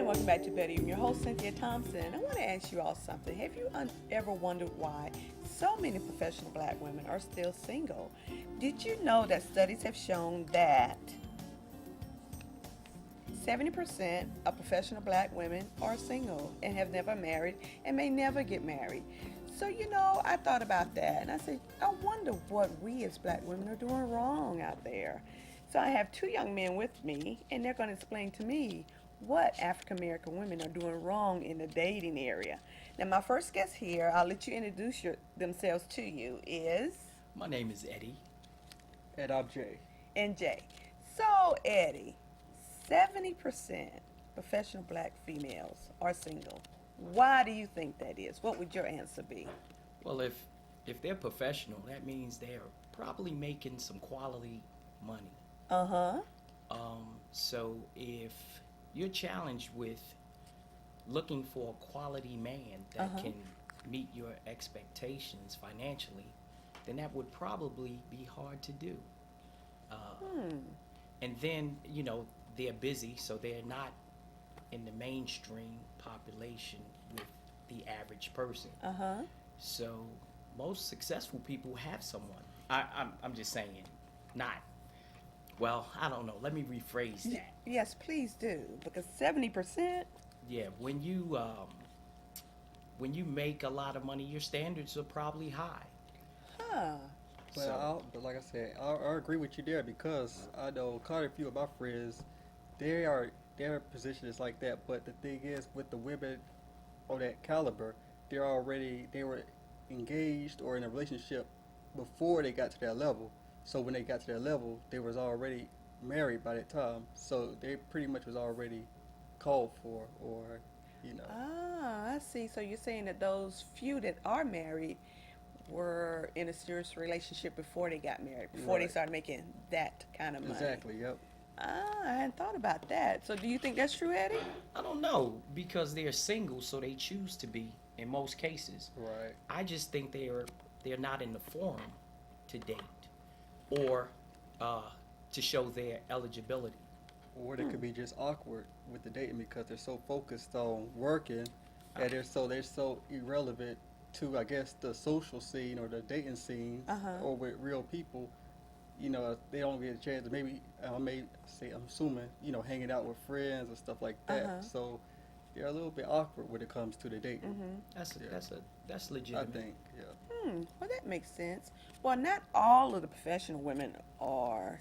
and welcome back to Betty. I'm your host, Cynthia Thompson. I want to ask you all something. Have you ever wondered why so many professional black women are still single? Did you know that studies have shown that 70% of professional black women are single and have never married and may never get married? So, I thought about that and I said, I wonder what we as black women are doing wrong out there. So, I have two young men with me and they're going to explain to me what African American women are doing wrong in the dating area. Now, my first guest here, I'll let you introduce themselves to you, is My name is Eddie. And I'm Jay. NJ. So, Eddie, 70% professional black females are single. Why do you think that is? What would your answer be? Well, if they're professional, that means they're probably making some quality money. Uh huh. So if you're challenged with looking for a quality man that Uh-huh. can meet your expectations financially, then that would probably be hard to do. Uh, Hmm. and then, they're busy, so they're not in the mainstream population with the average person. Uh huh. So most successful people have someone. I'm just saying, not. Well, I don't know. Let me rephrase that. Yes, please do. Because 70%. Yeah, when you make a lot of money, your standards are probably high. Huh. So But like I said, I agree with you there because I know quite a few of my friends, they are their position is like that. But the thing is, with the women of that caliber, they were engaged or in a relationship before they got to that level. So when they got to that level, they was already married by that time. So they pretty much was already called for, or you know, Ah, I see. So you're saying that those few that are married were in a serious relationship before they got married, before they right? started making that kind of money. Exactly. Yep. Ah, I hadn't thought about that. So do you think that's true, Eddie? I don't know because they're single, so they choose to be in most cases. Right. I just think they're not in the forum to date or uh, to show their eligibility. Or they Hmm. could be just awkward with the dating because they're so focused on working Uh, and they're so irrelevant to, I guess, the social scene or the dating scenes Uh huh. or with real people. They don't get a chance to maybe I may say I'm assuming hanging out with friends and stuff like Uh that. huh. So they're a little bit awkward when it comes to the dating. Mhm. Yeah, that's I legitimate. think. Yeah. Well, that makes sense. Well, not all of the professional women are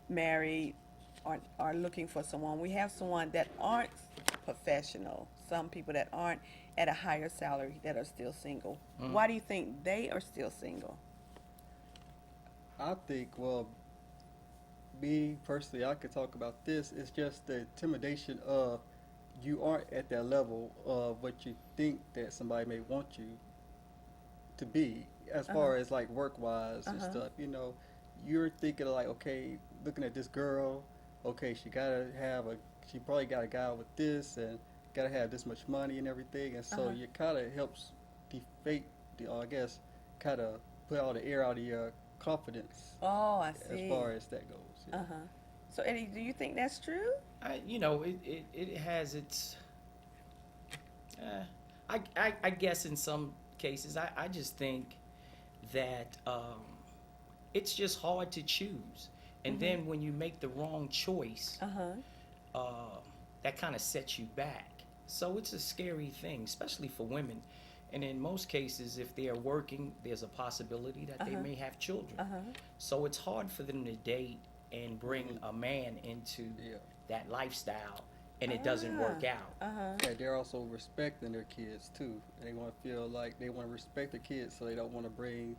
married or are looking for someone. We have someone that aren't professional. Some people that aren't at a higher salary that are still single. Mm. Why do you think they are still single? I think, well, me personally, I could talk about this. It's just the intimidation of you aren't at that level of what you think that somebody may want you to be, as Uh huh. far as like work wise Uh and huh. stuff. You're thinking like, okay, looking at this girl, okay, she probably got a guy with this and gotta have this much money and everything, and Uh so huh. it kind of helps deflate, I guess, kind of put all the air out of your confidence Oh, I as see. far as that goes. Yeah. Uh huh. So Eddie, do you think that's true? It has its. Uh, I guess in some cases, I just think that it's just hard to choose. And Mhm. then when you make the wrong choice, Uh huh. uh, that kind of sets you back. So it's a scary thing, especially for women. And in most cases, if they are working, there's a possibility that Uh they huh. may have children. Uh huh. So it's hard for them to date and bring Mhm. a man into Yeah. that lifestyle and it doesn't Ah. work out. Uh huh. Yeah, they're also respecting their kids too. They want to feel like they want to respect their kids, so they don't want to bring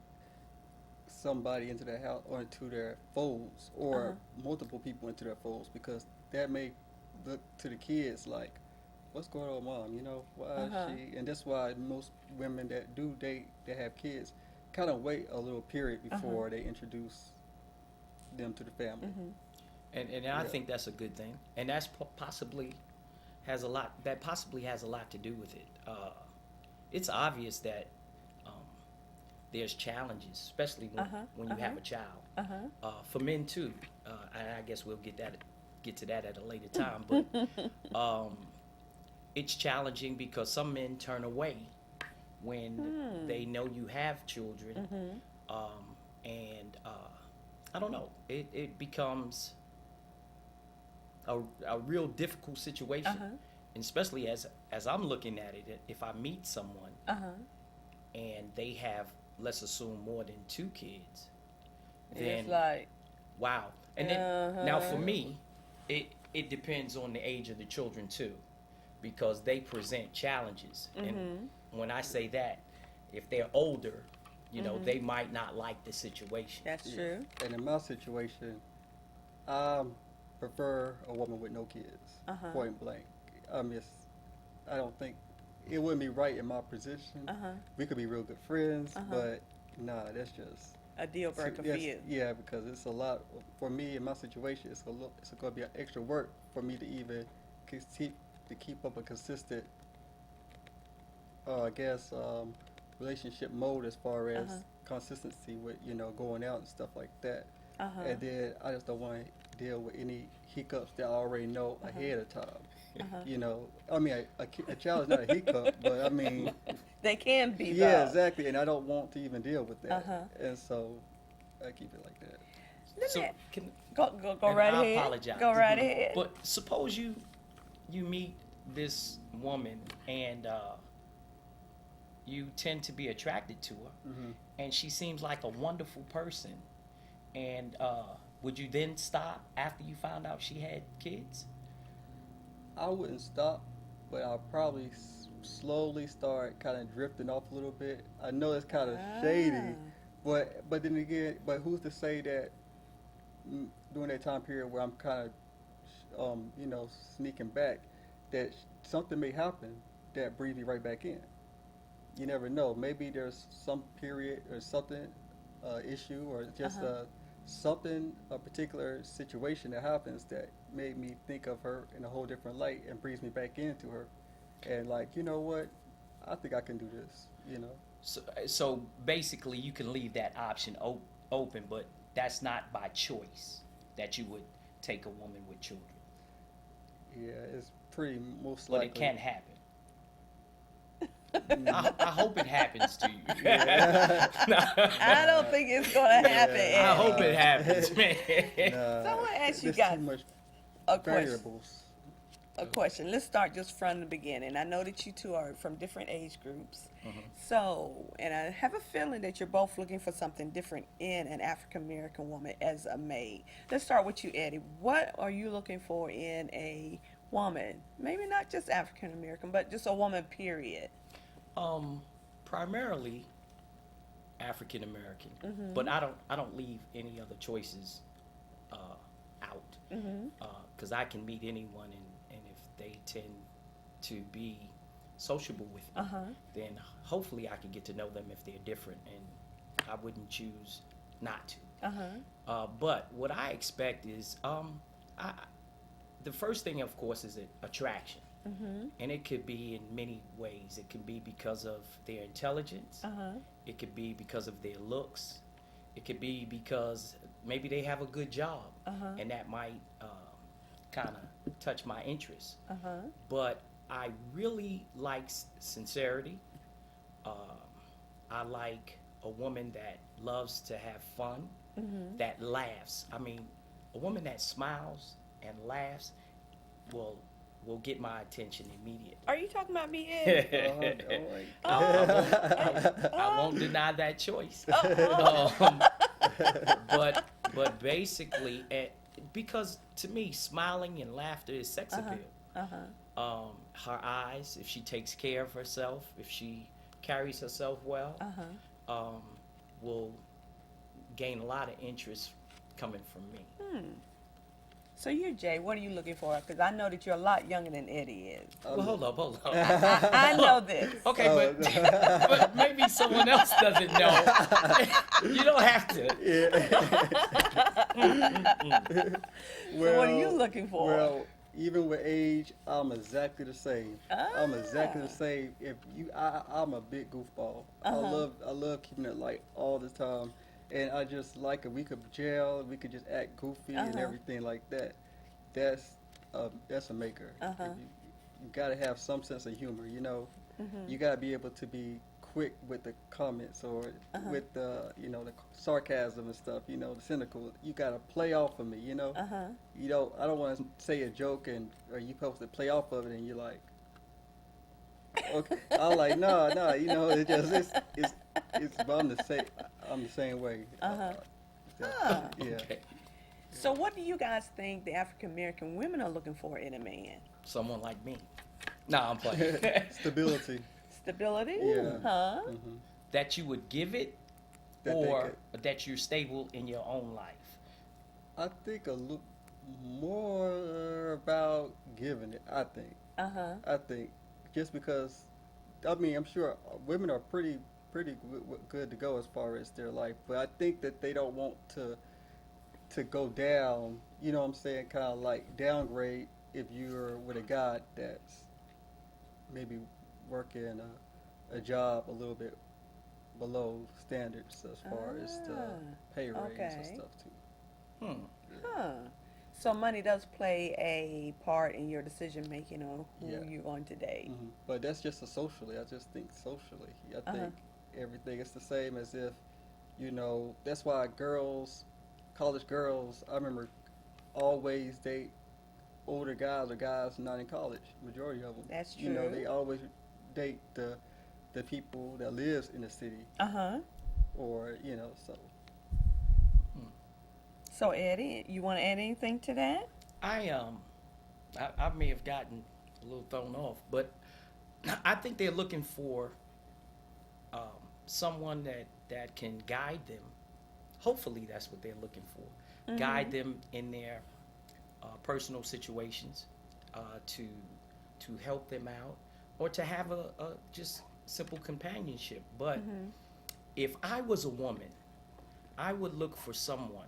somebody into their house or into their folds Uh huh. or multiple people into their folds because that may look to the kids like, what's going on, mom? Why Uh is huh. she? And that's why most women that do date that have kids kind of wait a little period Uh huh. before they introduce them to the family. Mhm. And I Yeah. think that's a good thing. And that's possibly has a lot to do with it. It's obvious that um, there's challenges, especially Uh when, huh. when Uh you huh. have a child. Uh huh. For men too, and I guess we'll get to that at a later time. But um, it's challenging because some men turn away when they know you have children, and I don't know. It becomes a real difficult situation, and especially as I'm looking at it. If I meet someone and they have, let's assume, more than 2 kids, then It's like, wow. And then now for me, it depends on the age of the children too, because they present challenges. And when I say that, if they're older, you know, they might not like the situation. that's true. And in my situation, I prefer a woman with no kids, point blank. I don't think it wouldn't be right in my position. We could be real good friends, but nah, that's just A deal breaker for yes, you. Yeah, because it's a lot for me in my situation. It's going to be an extra work for me to even keep up a consistent, I guess, relationship mode as far as consistency with going out and stuff like that. And then I just don't want to deal with any hiccups that I already know ahead of time. I mean, a child is not a hiccup, but I mean, They can be, yeah, though. exactly. And I don't want to even deal with that. And so I keep it like that. So Listen, can, go and right I ahead. apologize. Go right ahead. But suppose you meet this woman and you tend to be attracted to her, and she seems like a wonderful person. And would you then stop after you found out she had kids? I wouldn't stop, but I'll probably slowly start kind of drifting off a little bit. I know it's kind of shady, but then again, but who's to say that during that time period where I'm kind of, sneaking back, that something may happen that brings me right back in. You never know. Maybe there's some period or something, issue, or just a particular situation that happens that made me think of her in a whole different light and brings me back into her. And like, you know what? I think I can do this, So basically, you can leave that option open, but that's not by choice that you would take a woman with children. Yeah, it's pretty most But likely. it can happen. I hope it happens to you. I don't think it's going to happen. I Eddie. hope it happens, man. So I want to ask you There's guys too much a question. variables. A question. Let's start just from the beginning. I know that you two are from different age groups. So, and I have a feeling that you're both looking for something different in an African American woman as a maid. Let's start with you, Eddie. What are you looking for in a woman? Maybe not just African American, but just a woman, period. Primarily African American, but I don't leave any other choices out, because I can meet anyone, and if they tend to be sociable with me, then hopefully I can get to know them if they're different, and I wouldn't choose not to. But what I expect is, the first thing, of course, is attraction. And it could be in many ways. It can be because of their intelligence. It could be because of their looks. It could be because maybe they have a good job, and that might kind of touch my interest. But I really like sincerity. I like a woman that loves to have fun, that laughs. I mean, a woman that smiles and laughs will get my attention immediately. Are you talking about me, Eddie? I won't deny that choice. But basically, because to me, smiling and laughter is sex appeal. Her eyes, if she takes care of herself, if she carries herself well, will gain a lot of interest coming from me. So you're Jay. What are you looking for? Because I know that you're a lot younger than Eddie is. Well, hold up. I know this. Okay, but maybe someone else doesn't know. You don't have to. So what are you looking for? Well, even with age, I'm exactly the same. I'm exactly the same. I'm a big goofball. I love keeping it light all the time. And I just like it. We could gel. We could just act goofy and everything like that. That's a maker. you gotta have some sense of humor. You know, Mm-hmm. you gotta be able to be quick with the comments or Uh-huh. with the the sarcasm and stuff. You know, the cynical. You gotta play off of me. You know, Uh-huh. I don't want to say a joke or you supposed to play off of it and you're like, okay. I'm like, no, no. You know, it's. But I'm the same way. Uh-huh. Yeah. Yeah. Okay. So what do you guys think the African American women are looking for in a man? Someone like me. No, I'm playing. Stability. Stability? Yeah. Huh? Hmm. That you would give it, That they or that you're stable in your own life. I think a little more about giving it. Uh-huh. I think just because, I mean, I'm sure women are pretty good to go as far as their life, but I think that they don't want to go down. You know what I'm saying? Kind of like downgrade if you're with a guy that's maybe working a job a little bit below standards as far as the pay raise and okay. stuff too. Hmm. Huh. So money does play a part in your decision making on who Yeah. you're going to date. Hmm. But that's just socially. I just think socially. I think everything is the same as if, that's why college girls, I remember always date older guys or guys not in college. Majority of them. That's You know, true. they always date the people that lives in the city Uh-huh. or, so. So Eddie, you want to add anything to that? I may have gotten a little thrown off, but I think they're looking for someone that can guide them. Hopefully, that's what they're looking for. Guide them in their personal situations, to help them out, or to have a just simple companionship. But if I was a woman, I would look for someone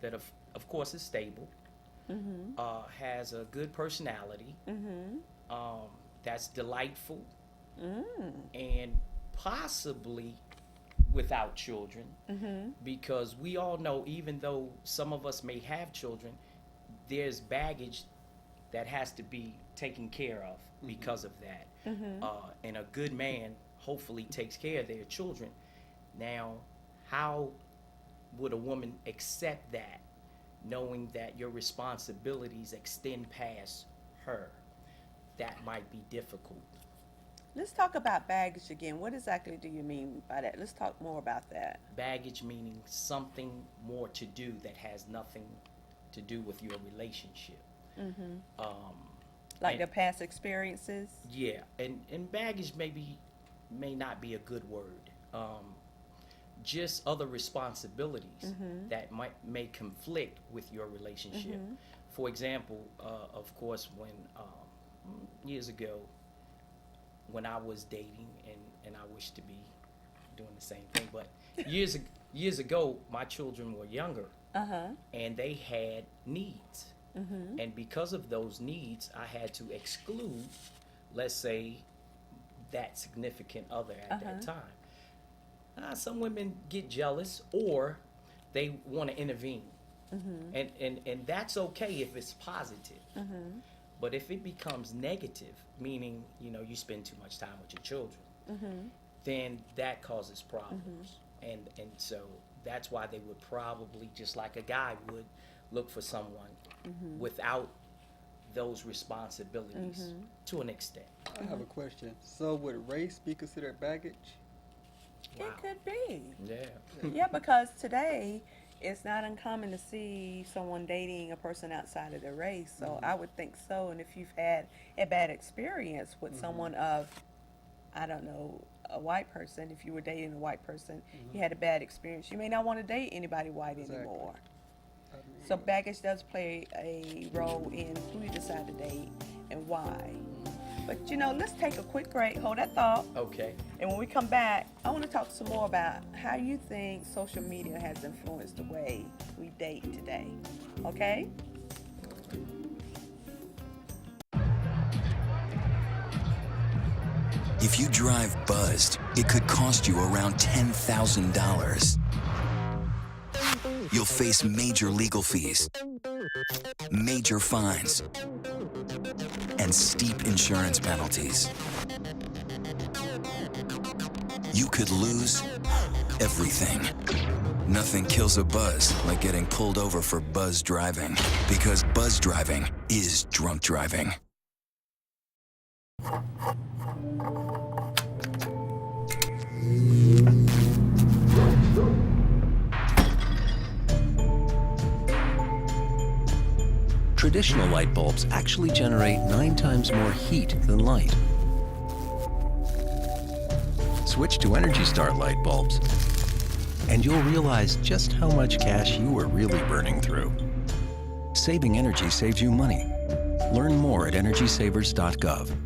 that, of course, is stable, has a good personality, that's delightful, and possibly without children, because we all know, even though some of us may have children, there's baggage that has to be taken care of because of that. And a good man hopefully takes care of their children. Now, how would a woman accept that, knowing that your responsibilities extend past her? That might be difficult. Let's talk about baggage again. What exactly do you mean by that? Let's talk more about that. Baggage meaning something more to do that has nothing to do with your relationship. Like And- their past experiences? Yeah, and baggage may not be a good word. Just other responsibilities that may conflict with your relationship. For example, of course, when years ago, when I was dating, and I wish to be doing the same thing, but years ago, my children were younger, and they had needs. And because of those needs, I had to exclude, let's say, that significant other at that time. Some women get jealous, or they want to intervene. And that's okay if it's positive. But if it becomes negative, meaning, you spend too much time with your children, then that causes problems. And so that's why they would probably, just like a guy would, look for someone without those responsibilities to an extent. I have a question. So would race be considered baggage? Wow. It could be. Yeah. Yeah, because today it's not uncommon to see someone dating a person outside of their race. So I would think so. And if you've had a bad experience with someone of, I don't know, a white person, if you were dating a white person, you had a bad experience, you may not want to date anybody white anymore. I mean, So baggage does play a role in who you decide to date and why. But let's take a quick break. Hold that thought. Okay. And when we come back, I want to talk some more about how you think social media has influenced the way we date today. Okay? If you drive buzzed, it could cost you around $10,000. You'll face major legal fees, major fines, and steep insurance penalties. You could lose everything. Nothing kills a buzz like getting pulled over for buzz driving, because buzz driving is drunk driving. Traditional light bulbs actually generate 9 times more heat than light. Switch to Energy Star light bulbs, and you'll realize just how much cash you are really burning through. Saving energy saves you money. Learn more at EnergySavers.gov.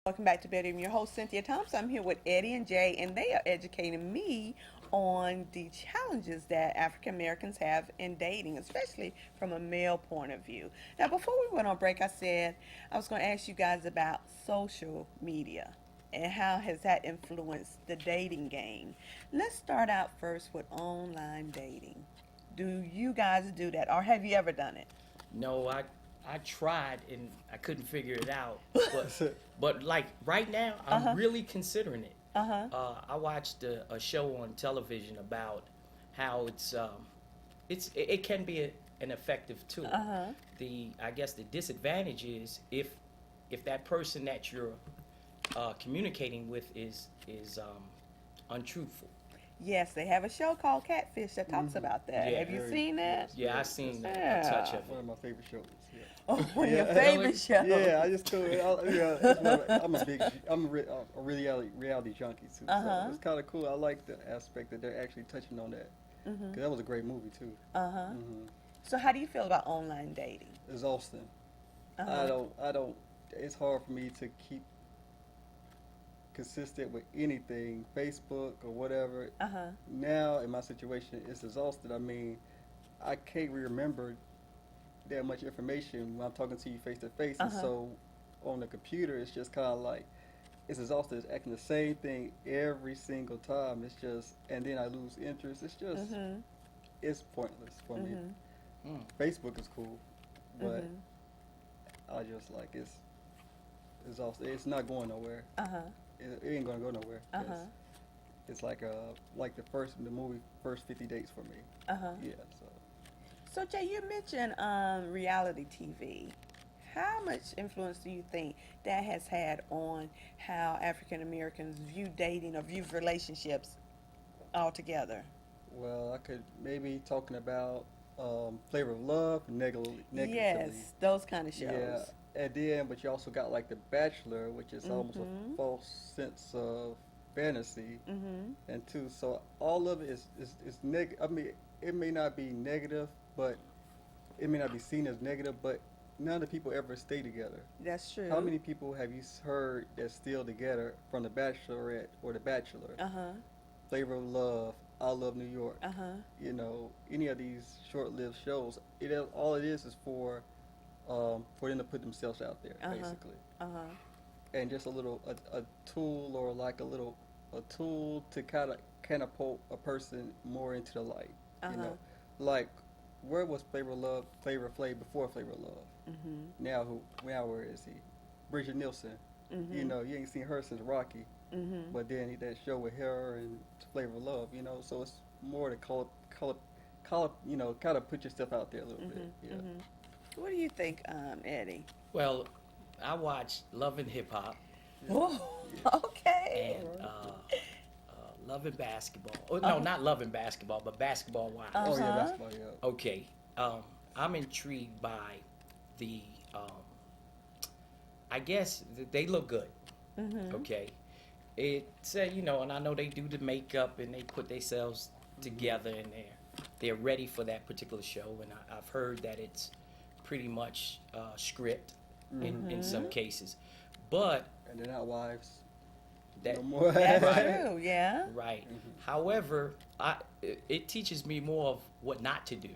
Welcome back to Betty. I'm your host, Cynthia Thompson. I'm here with Eddie and Jay, and they are educating me on the challenges that African Americans have in dating, especially from a male point of view. Now, before we went on break, I said I was going to ask you guys about social media and how has that influenced the dating game. Let's start out first with online dating. Do you guys do that, or have you ever done it? No, I tried and I couldn't figure it out. But like right now, I'm really considering it. I watched a show on television about how it can be an effective tool. I guess the disadvantage is if that person that you're communicating with is untruthful. Yes, they have a show called Catfish that talks about that. Yeah. Have you seen that? Yeah, I seen a touch of One it. of my favorite shows. Yeah. Oh, one of your Yeah. favorite shows. Yeah, I just told you. I'm a reality junkie too. So it's kind of cool. I like the aspect that they're actually touching on that. Cause that was a great movie too. So how do you feel about online dating? Exhausting. I don't. It's hard for me to keep consistent with anything, Facebook or whatever. Now in my situation, it's exhausted. I mean, I can't remember that much information when I'm talking to you face to face, and so on the computer, it's just kind of like it's exhausted. It's acting the same thing every single time. It's just, and then I lose interest. It's just, it's pointless for me. Facebook is cool, but I just like it's exhausted. It's not going nowhere. It ain't gonna go nowhere. It's like the movie First 50 Dates for me. Yeah. So Jay, you mentioned reality TV. How much influence do you think that has had on how African Americans view dating or view relationships altogether? Well, I could maybe talking about Flavor of Love, negatively. Yes, those kind of shows. Yeah, and then but you also got like The Bachelor, which is almost a false sense of fantasy, and too. So all of it is negative. I mean, it may not be negative, but it may not be seen as negative, but none of the people ever stay together. That's true. How many people have you heard that's still together from The Bachelorette or The Bachelor? Flavor of Love, I Love New York. You know, any of these short-lived shows, all it is for them to put themselves out there, basically. And just a tool or like a tool to kind of catapult a person more into the light. You know, like where was Flavor Flav before Flavor of Love? Now where is he? Bridget Nielsen. You know, you ain't seen her since Rocky. But then that show with her and Flavor of Love, you know, so it's more to call you know, kind of put yourself out there a little bit. Yeah. What do you think, Eddie? Well, I watched Love and Hip Hop Oh, okay. and Love and Basketball. Oh, no, not Love and Basketball, but Basketball Wives. Oh yeah, basketball. Yeah. Okay. I'm intrigued by the, I guess they look good. Okay. It said, you know, and I know they do the makeup and they put themselves together and they're ready for that particular show. And I've heard that it's pretty much script in some cases. But And they're not wives. that, No more. That's Right. true, yeah. right. However, it teaches me more of what not to do.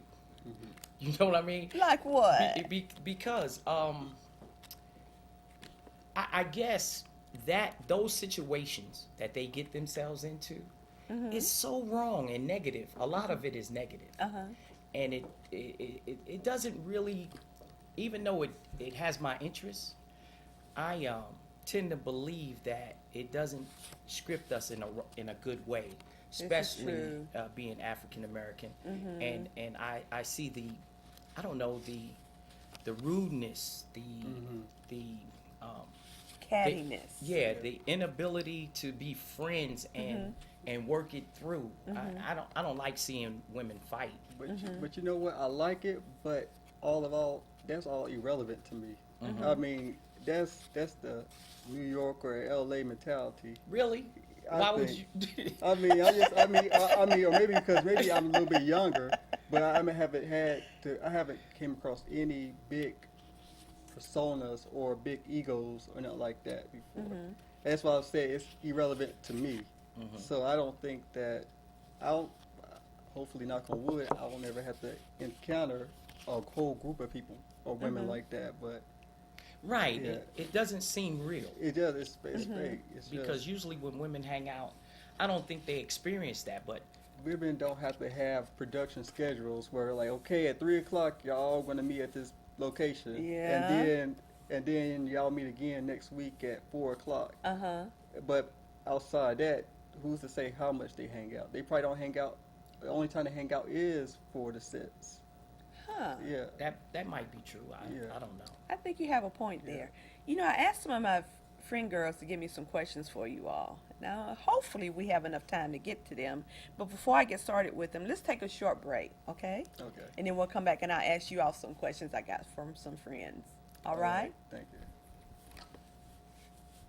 You know what I mean? Like what? Because I guess that those situations that they get themselves into is so wrong and negative. A lot of it is negative, and it doesn't really even though it has my interest, I tend to believe that it doesn't script us in a good way, especially true. Being African American, and I see I don't know, the rudeness, the Cattiness. the inability to be friends and work it through. I don't like seeing women fight. But you know what? I like it, but all, that's all irrelevant to me. I mean, that's the New York or LA mentality. Really? I Why would think. you? I mean, or maybe because maybe I'm a little bit younger, but I haven't came across any big personas or big egos or nothing like that before. That's why I say it's irrelevant to me. So I don't think that hopefully knock on wood, I will never have to encounter a whole group of people or women like that. But Right. Yeah. It doesn't seem real. it does. It's fake. It's Because just, usually when women hang out, I don't think they experience that. But women don't have to have production schedules where like, okay, at 3 o'clock y'all gonna meet at this location, Yeah. and then y'all meet again next week at 4 o'clock. Uh-huh. But outside that, who's to say how much they hang out? They probably don't hang out. The only time they hang out is for the sets. Huh. Yeah. that might be true. Yeah. I don't know. I think you have a point there. You know, I asked some of my friend girls to give me some questions for you all. Now, hopefully we have enough time to get to them. But before I get started with them, let's take a short break, okay? Okay. And then we'll come back and I'll ask you all some questions I got from some friends. All right? Thank you.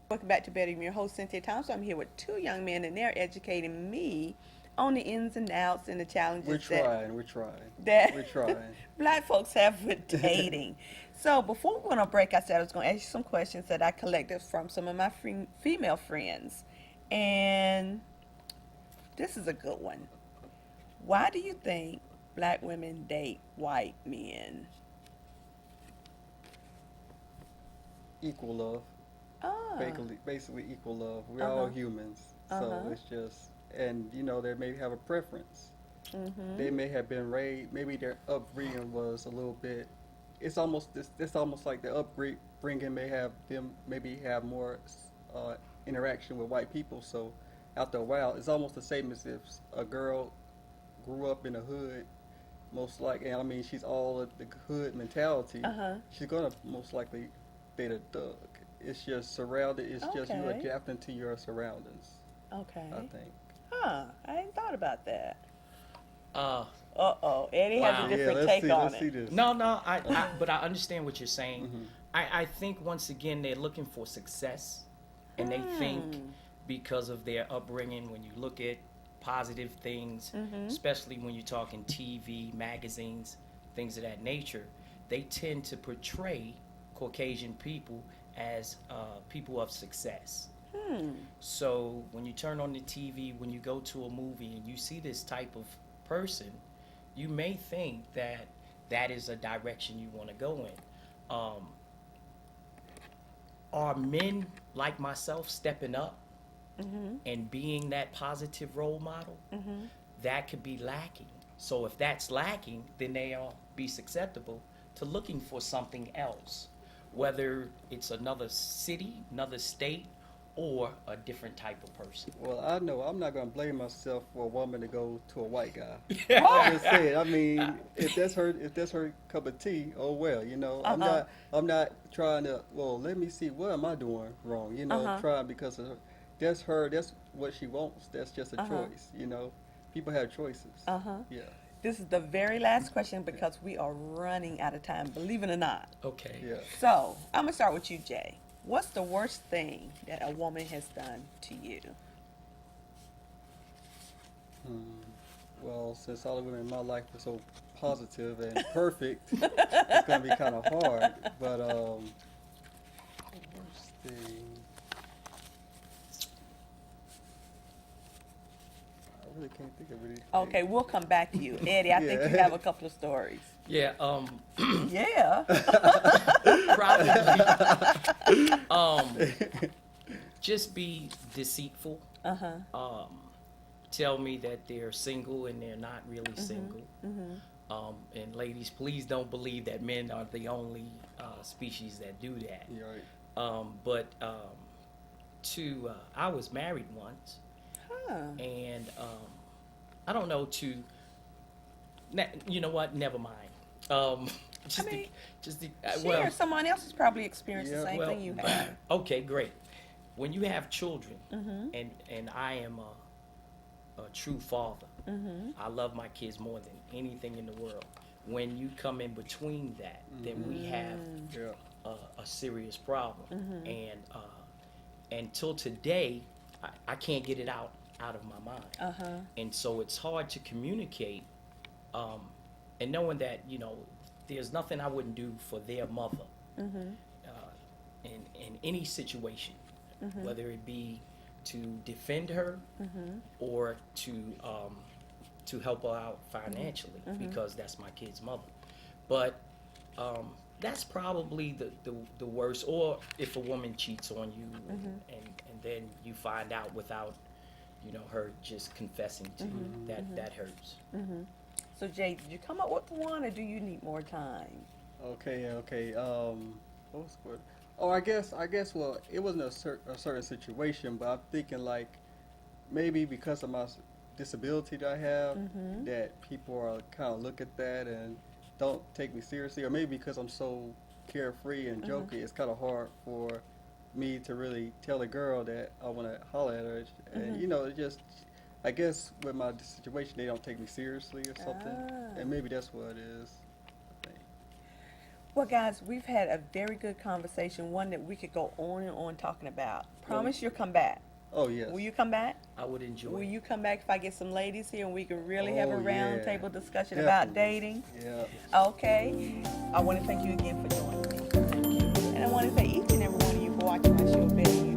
Welcome back to Better Than Your host, Cynthia Thompson. I'm here with two young men, and they're educating me on the ins and outs and the challenges We're trying. We're that trying. Black folks have with dating. So before we went on break, I said I was going to ask you some questions that I collected from some of my female friends. And this is a good one. Why do you think black women date white men? Equal love. Ah. Basically equal love. We're all Uh-huh. humans. So Uh-huh. it's just, and you know, they may have a preference. Mm-hmm. They may have been raised, maybe their upbringing was a little bit, it's almost like the upbringing may have them maybe have more interaction with white people. So after a while, it's almost the same as if a girl grew up in the hood, most likely, and I mean, she's all of the hood mentality. Uh-huh. She's gonna most likely date a thug. It's just surrounded. It's just you Okay. adapt into your surroundings. Okay. I think. Huh. I hadn't thought about that. Uh, Uh-oh. Eddie has Wow. a Yeah, different take on let's see it. this. no, but I understand what you're saying. Mhm. I think once again they're looking for success, and they think because of their upbringing, when you look at positive things, especially when you're talking TV, magazines, things of that nature, they tend to portray Caucasian people as people of success. So when you turn on the TV, when you go to a movie and you see this type of person, you may think that that is a direction you want to go in. Are men like myself stepping up and being that positive role model? That could be lacking. So if that's lacking, then they'll be susceptible to looking for something else, whether it's another city, another state, or a different type of person. Well, I know I'm not gonna blame myself for a woman to go to a white guy. I'm just saying. I mean, if that's her cup of tea, oh well. You know, I'm not trying to. Well, let me see what am I doing wrong. You know, trying because of her. That's her. That's what she wants. That's just a choice. You know, people have choices. Yeah. This is the very last question because we are running out of time, believe it or not. Okay. Yeah. So, I'm going to start with you, Jay. What's the worst thing that a woman has done to you? Well, since all the women in my life are so positive and perfect, it's gonna be kind of hard. But the worst thing, I really can't think of anything. Okay, we'll come back to you. Eddie, I think you Yeah. have a couple of stories. Yeah. Yeah. Probably. Just be deceitful. Tell me that they're single and they're not really single. And ladies, please don't believe that men are the only species that do that. You're right. I was married once, Huh. and I don't know you know what? Never mind. Just mean, well, Sure, someone else has probably experienced the Yeah. same well, thing you have. okay, great. When you have children, Mm-hmm. and I am a true father, Mm-hmm. I love my kids more than anything in the world. When you come in between that, then we have Yeah. a serious problem. Mm-hmm. And until today, I can't get it out of my mind. Uh-huh. And so it's hard to communicate, and knowing that, you know, there's nothing I wouldn't do for their mother Mm-hmm. in any situation, Mm-hmm. whether it be to defend her Mm-hmm. or to help her out financially, Mm-hmm. because that's my kid's mother. But that's probably the worst. Or if a woman cheats on you, Mm-hmm. and then you find out without, you know, her just confessing to Mm-hmm. you, that hurts. So Jay, did you come up with one, or do you need more time? Okay. What was good? Oh, I guess. Well, it wasn't a certain situation, but I'm thinking like maybe because of my disability that I have, Mm-hmm. that people are kind of look at that and don't take me seriously, or maybe because I'm so carefree and jokey, it's kind of hard for me to really tell a girl that I want to holler at her, and you know, it just. I guess with my situation, they don't take me seriously or something, and maybe that's what it is. I think. Well, guys, we've had a very good conversation, one that we could go on and on talking about. Promise you'll come back. Oh yes. Will you come back? I would enjoy Will it. you come back if I get some ladies here and we can really have a Oh, round yeah. table discussion about Definitely. dating? Yeah. Okay. I want to thank you again for joining me. And I want to thank each and every one of you for watching my show, Betty